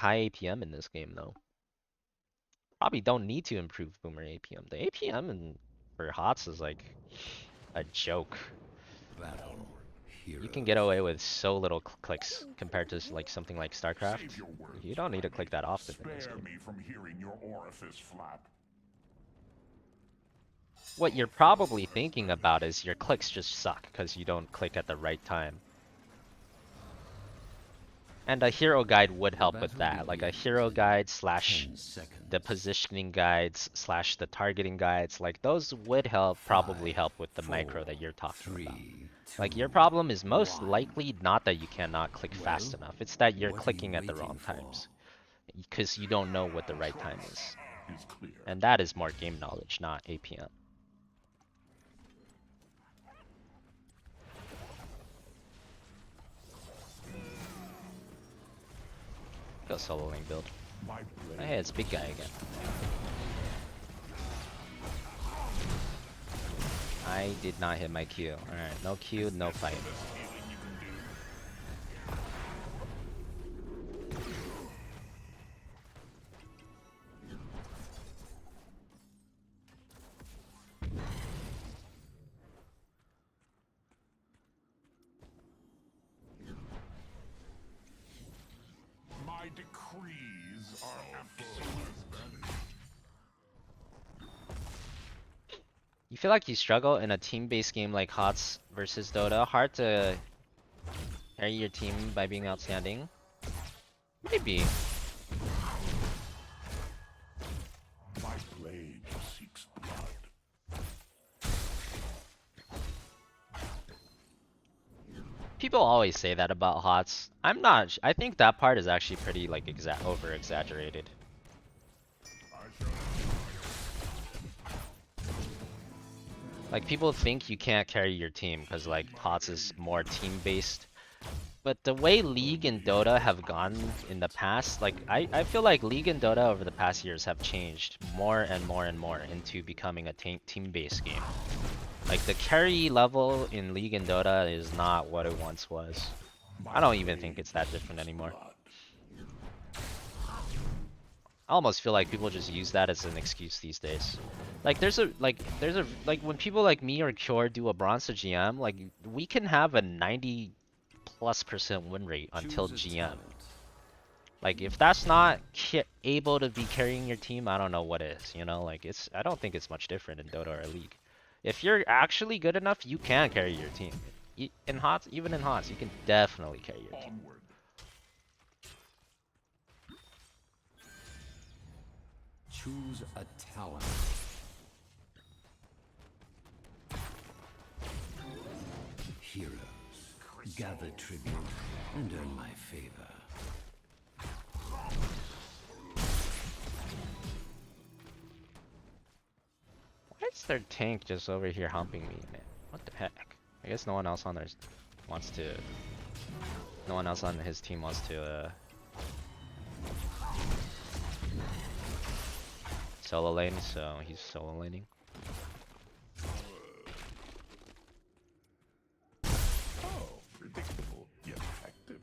high APM in this game though. Probably don't need to improve boomer APM. The APM for HOTS is like a joke. Battle. You can get away with so little clicks compared to like something like Starcraft. You don't need to click that often in this Spare game. me from hearing your orifice flap. What you're probably thinking about is your clicks just suck because you don't click at the right time. And a hero guide would help with that, like a hero guide slash the positioning guides slash the targeting guides, like those would probably help with the micro that you're talking about. Like your problem is most likely not that you cannot click fast enough, it's that you're clicking at the wrong times. Because you don't know what the right time is. And that is more game knowledge, not APM. Go solo lane build. Hey, it's big guy again. I did not hit my Q. Alright, no Q, no fight. My decrees are absolute. You feel like you struggle in a team-based game like HOTS versus Dota? Hard to carry your team by being outstanding? Maybe. My blade seeks blood. People always say that about HOTS. I'm not. I think that part is actually pretty like over-exaggerated. Like people think you can't carry your team because like HOTS is more team-based. But the way League and Dota have gone in the past, like I feel like League and Dota over the past years have changed more and more and more into becoming a team-based game. Like the carry level in League and Dota is not what it once was. I don't even think it's that different anymore. I almost feel like people just use that as an excuse these days. Like there's a when people like me or Cure do a bronze to GM, like we can have a 90+% win rate until GM. Like if that's not able to be carrying your team, I don't know what is, you know? Like I don't think it's much different in Dota or League. If you're actually good enough, you can carry your team. In HOTS, even in HOTS, you can definitely carry your team. Choose a talent. Heroes, gather tribute and earn my favor. Why is their tank just over here humping me, man? What the heck? I guess no one else on there wants to. No one else on his team wants to solo lane, so he's solo laning. Oh, predictable yet effective.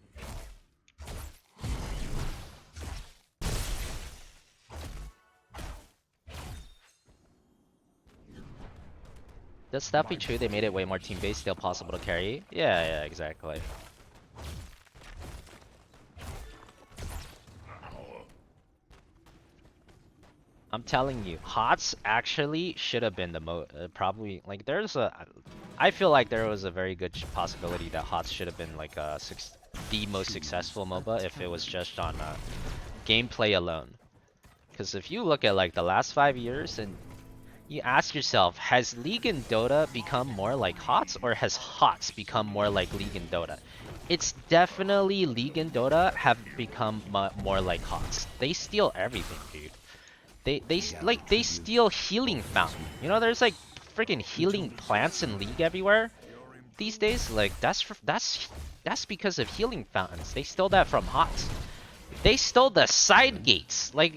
Does that be true? They made it way more team-based, still possible to carry? Yeah, exactly. I'm telling you, HOTS actually should have been the probably like I feel like there was a very good possibility that HOTS should have been like the most successful MOBA if it was just on gameplay alone. Because if you look at like the last 5 years and you ask yourself, has League and Dota become more like HOTS or has HOTS become more like League and Dota? It's definitely League and Dota have become more like HOTS. They steal everything, dude. They steal healing fountain. You know, there's like freaking healing plants in League everywhere these days. Like that's because of healing fountains. They stole that from HOTS. They stole the side gates. Like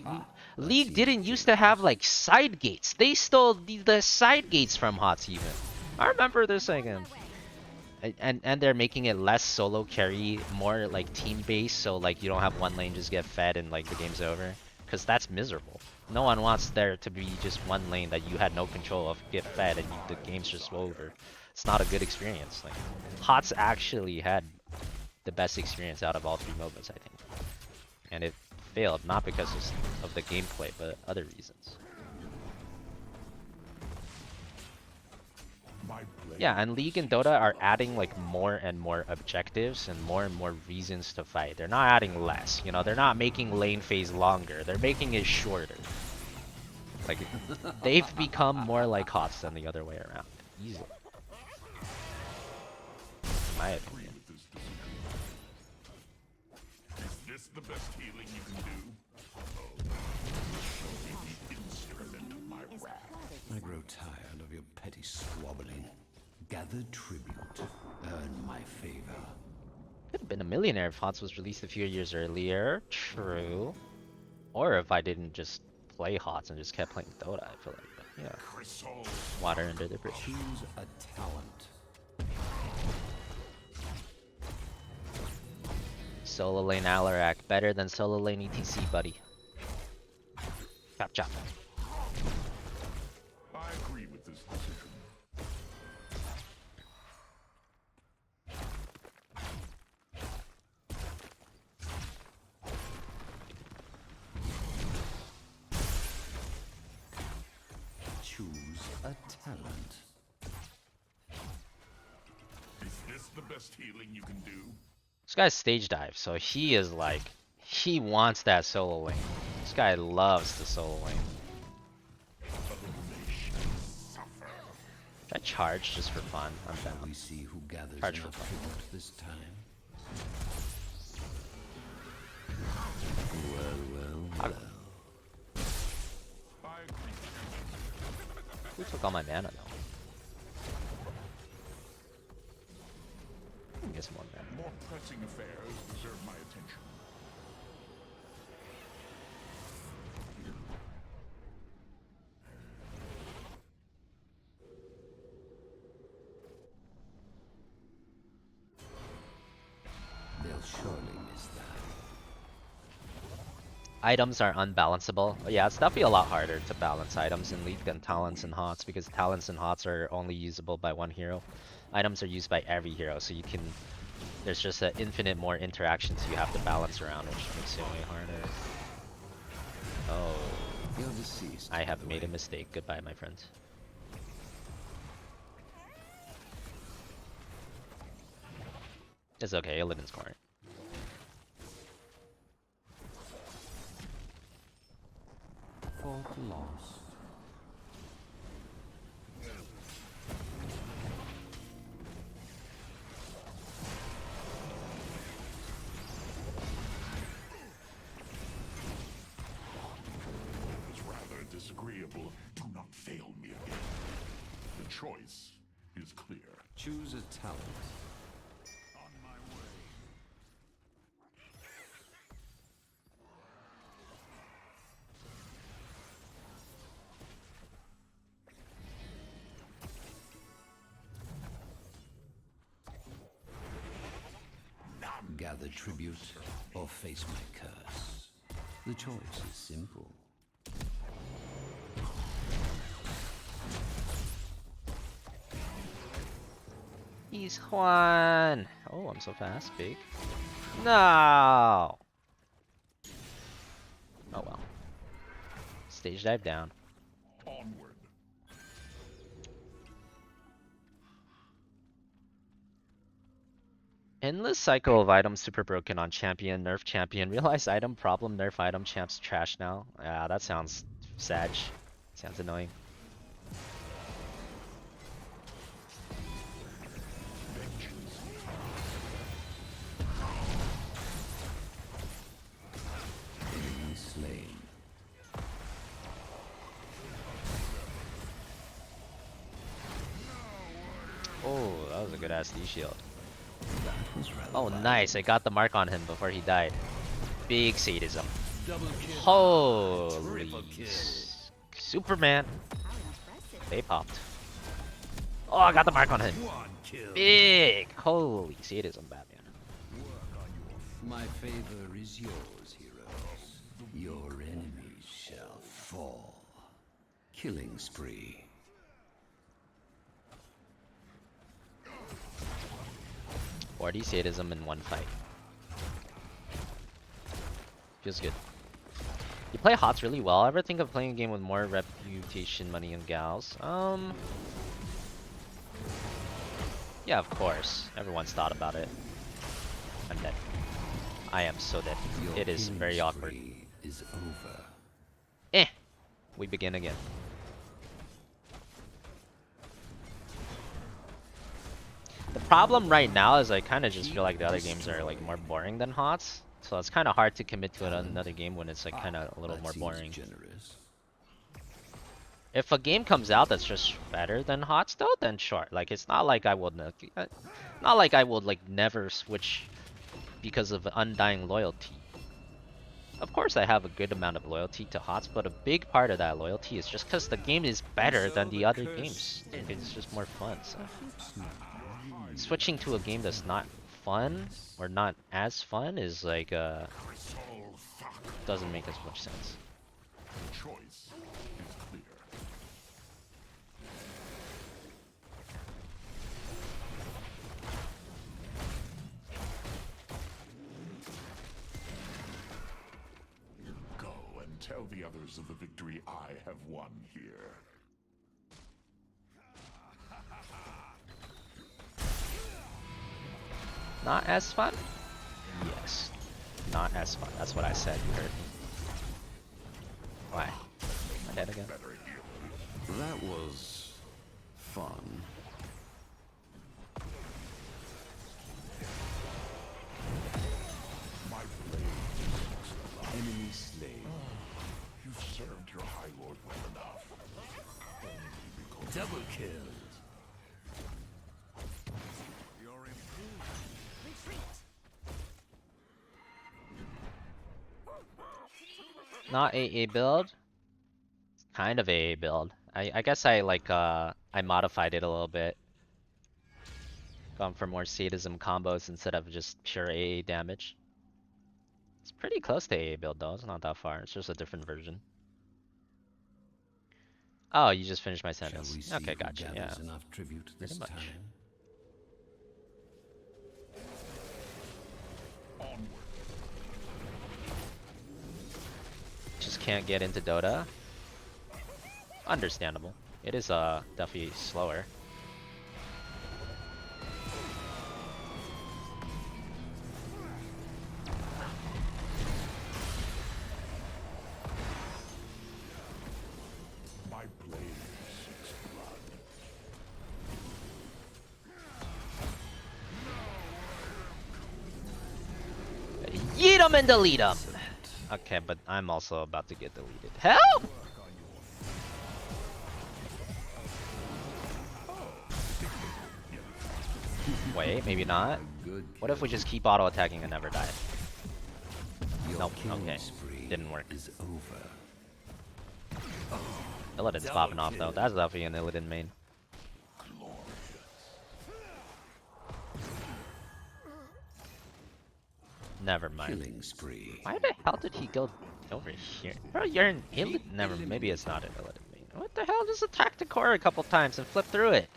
League didn't used to have like side gates. They stole the side gates from HOTS even. I remember this like And they're making it less solo carry, more like team based, so like you don't have one lane just get fed and like the game's over. Cause that's miserable. No one wants there to be just one lane that you had no control of, get fed, and the game's just over. It's not a good experience. Like, HOTS actually had the best experience out of all three MOBAs, I think. And it failed, not because of the gameplay, but other reasons. My blade Yeah, and League and Dota are adding like more and more objectives and more reasons to fight. They're not adding less, you know, they're not making lane phase longer, they're making it shorter. Like, they've become more like HOTS than the other way around. Easily. In my agree opinion. with this decision. Is this the best healing you can do? Oh, show me the instrument of my wrath. I grow tired of your petty squabbling. Gather tribute. Earn my favor. Could have been a millionaire if HOTS was released a few years earlier. True. Or if I didn't just play HOTS and just kept playing Dota, I feel like. But yeah. Crystal. Water under the bridge. Choose a talent. Solo lane Alarak, better than solo lane ETC, buddy. Chop chop. I agree with this decision. Choose a talent. Is this the best healing you can do? This guy's stage dive, so he is like, he wants that solo lane. This guy loves the solo lane. Suffer. Should I charge just for fun? I'm Shall down. we see who gathers Charge for enough fun. tribute this time? Well. I agree. Who took all my mana though? Get some more mana. More pressing affairs deserve my attention. They'll surely miss that. Items are unbalanceable. Yeah, it's definitely a lot harder to balance items in League than talents and HOTS, because talents and HOTS are only usable by one hero. Items are used by every hero, so you can... There's just an infinite more interactions you have to balance around, which makes it way harder. Oh, You're deceased. I have by the made a way. mistake. Goodbye, my friends. It's okay, Illidan's corner. Fort lost. It's rather disagreeable. Do not fail me again. The choice is clear. Choose a talent. On my way. Gather tribute or face my curse. The choice is simple. He's Juan. Oh, I'm so fast. Big. No. Oh well. Stage dive down. Onward. Endless cycle of items super broken on champion, nerf champion, realize item problem, nerf item, champ's trash now. Yeah, that sounds sag. Sounds annoying. Enemy slain. Oh, that was a good ass D shield. That was rather Oh, bad. nice. I got the mark on him before he died. Big sadism. Double kill. Holy Triple kill. Superman. They popped. Oh, I got the mark on him. One kill. Big. Holy sadism, Batman. My favor is yours, heroes. Your enemies shall fall. Killing spree. 40 sadism in one fight. Feels good. You play HOTS really well. Ever think of playing a game with more reputation, money, and gals? Yeah, of course. Everyone's thought about it. I'm dead. I am so dead. Your It is killing very awkward. spree is over. Eh! We begin again. The problem right now is I kind of just feel like the other games are like more boring than HOTS. So it's kind of hard to commit to another game when it's like kind of a little That more seems boring. generous. If a game comes out that's just better than HOTS though, then sure. Like it's not like I would not like I would like never switch because of undying loyalty. Of course I have a good amount of loyalty to HOTS, but a big part of that loyalty is just because the game is better than the other games. It's just more fun. So switching to a game that's not fun or not as fun is like doesn't make as much sense. The choice is clear. Go and tell the others of the victory I have won here. Not as fun? Yes. Not as fun. That's what I said. You heard me. Why? Am I dead again? That was fun. My blade. Enemy slain. You've served your High Lord well enough. Only because Double kill. Not AA build. Kind of AA build. I guess I like I modified it a little bit. Gone for more sadism combos instead of just pure AA damage. It's pretty close to AA build though. It's not that far. It's just a different version. Oh, you just finished my Shall sentence. we see Okay, who gotcha. Yeah. gathers enough tribute this Pretty much. time? onward. Just can't get into Dota. Understandable. It is definitely slower. My blade seeks blood. Yeet 'em and delete 'em. Okay, but I'm also about to get deleted. Help! Wait, maybe not. Good What if we just keep auto attacking and never die? Your Nope, killing okay. spree Didn't work. is over. Illidan's popping off though. That's definitely an Illidan main. Never mind. Killing spree. Why the hell did he go over here? Bro, you're an Illidan. Never. Maybe it's not an Illidan main. What the hell? Just attack the core a couple times and flip through it.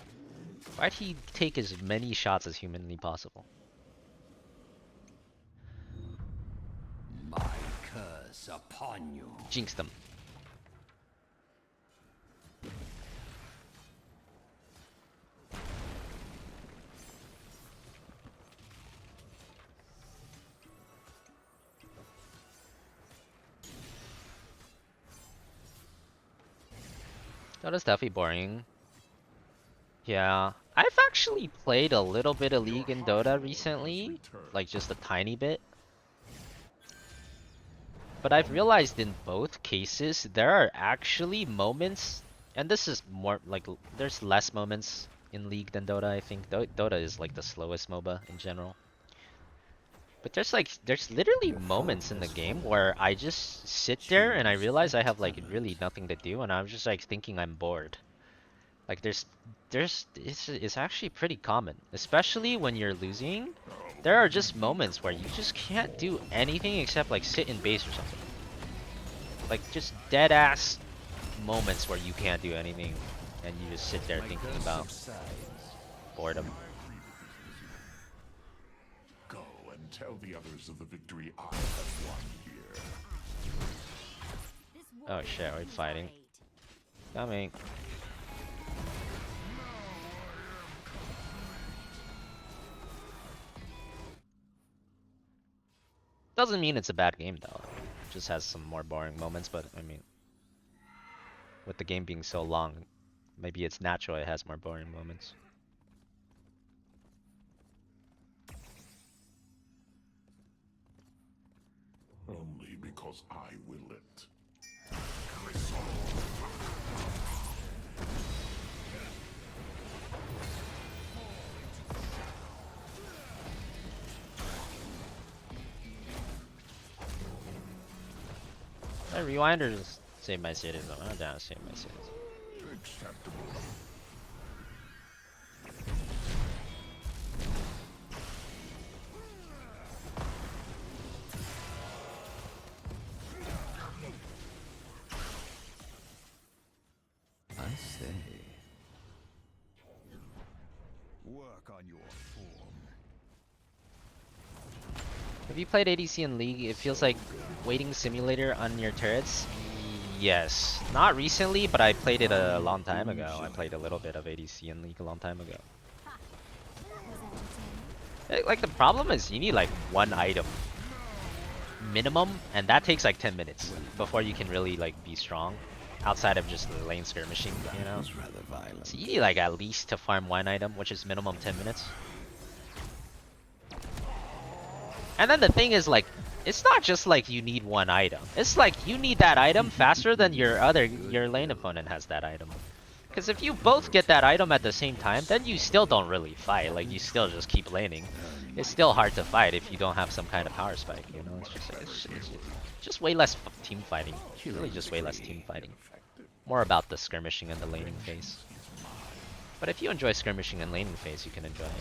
Why'd he take as many shots as humanly possible? My curse upon you. Jinxed him. Dota's definitely boring. Yeah. I've actually played a little bit of League and Dota recently. Like just a tiny bit. But I've realized in both cases, there are actually moments, and this is more like, there's less moments in League than Dota, I think. Dota is like the slowest MOBA in general. But there's literally moments in the game where I just sit there and I realize I have like really nothing to do and I'm just like thinking I'm bored. Like there's it's actually pretty common, especially when you're losing. There are just moments where you just can't do anything except like sit in base or something. Like just dead ass moments where you can't do anything and you just sit there thinking about boredom. Go and tell the others of the victory I have won here. Oh shit, we're fighting. Coming. Doesn't mean it's a bad game though. It just has some more boring moments, but I mean, with the game being so long, maybe it's natural it has more boring moments. Only because I will it. I rewind or just save my citizen? I'm down to save my citizen. Acceptable. I say. Work on your form. Have you played ADC in League? It feels like waiting simulator on your turrets. Yes. Not recently, but I played it a long time ago. I played a little bit of ADC in League a long time ago. Like the problem is you need like one item minimum, and that takes like 10 minutes before you can really like be strong outside of just the lane skirmishing, you know? Was rather violent. So you need like at least to farm one item, which is minimum 10 minutes. And then the thing is like, it's not just like you need one item. It's like you need that item faster than your lane opponent has that item. Because if you both get that item at the same time, then you still don't really fight. Like you still just keep laning. It's still hard to fight if you don't have some kind of power spike. You know, it's just way less team fighting. Really, just way less team fighting. More about the skirmishing and the laning phase. But if you enjoy skirmishing and laning phase, you can enjoy it.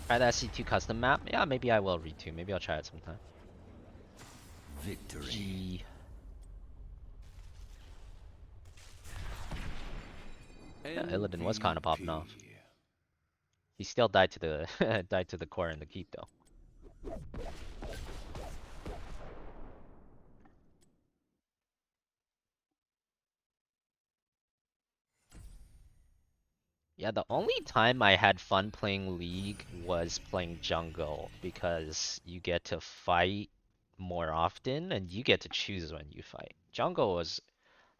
Try that C2 custom map? Yeah, maybe I will read 2. Maybe I'll try it sometime. Victory. Gee. Yeah, Illidan was kind of popping off. He still died to the died to the core in the keep though. Yeah, the only time I had fun playing League was playing jungle because you get to fight more often and you get to choose when you fight. Jungle was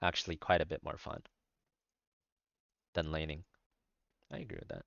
actually quite a bit more fun than laning. I agree with that.